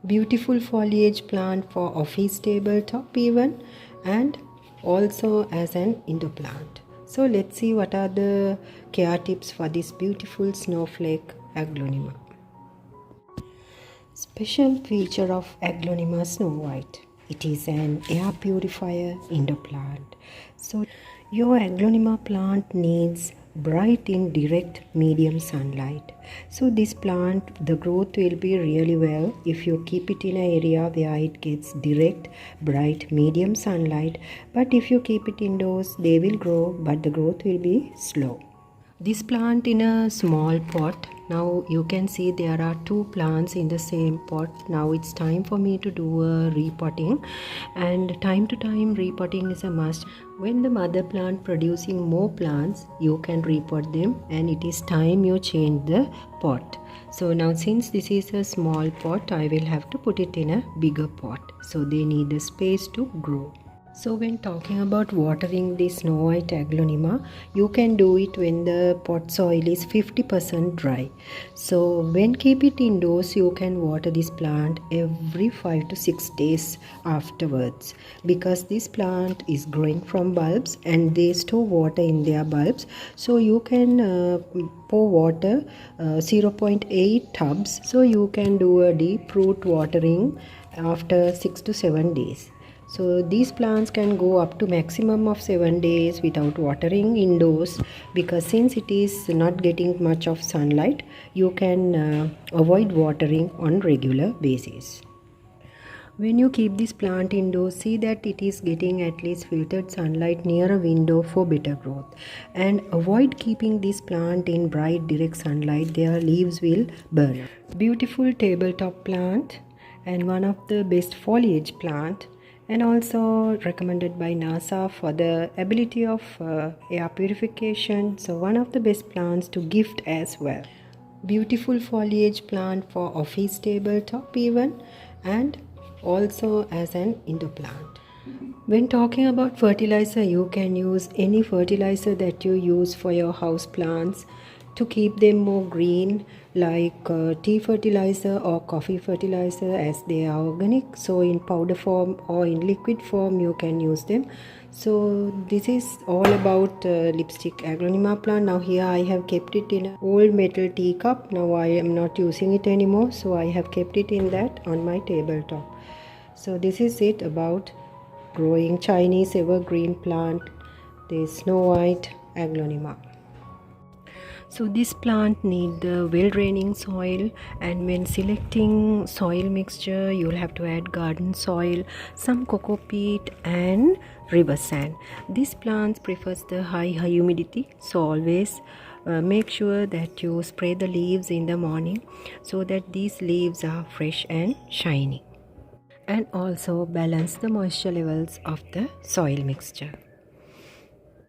Beautiful foliage plant for office tabletop even, and also as an indoor plant. So let's see what are the care tips for this beautiful snowflake Aglaonema. Special feature of Aglaonema snow white. It is an air purifier indoor plant. So your Aglaonema plant needs bright indirect medium sunlight. So this plant, the growth will be really well if you keep it in an area where it gets direct bright medium sunlight. But if you keep it indoors, they will grow, but the growth will be slow. This plant in a small pot. Now you can see there are two plants in the same pot. Now it's time for me to do a repotting, and time to time repotting is a must. When the mother plant producing more plants, you can repot them, and it is time you change the pot. So now since this is a small pot, I will have to put it in a bigger pot, so they need the space to grow. So when talking about watering the snow white Aglaonema, you can do it when the pot soil is 50% dry. So when keep it indoors, you can water this plant every 5 to 6 days afterwards, because this plant is growing from bulbs and they store water in their bulbs. So you can pour water 0.8 tubs. So you can do a deep root watering after 6 to 7 days. So these plants can go up to maximum of 7 days without watering indoors, because since it is not getting much of sunlight, you can avoid watering on regular basis. When you keep this plant indoors, see that it is getting at least filtered sunlight near a window for better growth, and avoid keeping this plant in bright direct sunlight. Their leaves will burn. Beautiful tabletop plant and one of the best foliage plant, and also recommended by NASA for the ability of air purification. So one of the best plants to gift as well. Beautiful foliage plant for office tabletop even, and also as an indoor plant. When talking about fertilizer, you can use any fertilizer that you use for your house plants to keep them more green, like tea fertilizer or coffee fertilizer, as they are organic. So in powder form or in liquid form you can use them. So this is all about lipstick Aglaonema plant. Now here I have kept it in an old metal teacup. Now I am not using it anymore, so I have kept it in that on my tabletop. So this is it about growing Chinese evergreen plant, the snow white Aglaonema. So this plant need the well draining soil, and when selecting soil mixture, you will have to add garden soil, some cocoa peat and river sand. This plant prefers the high humidity, so always make sure that you spray the leaves in the morning so that these leaves are fresh and shiny, and also balance the moisture levels of the soil mixture.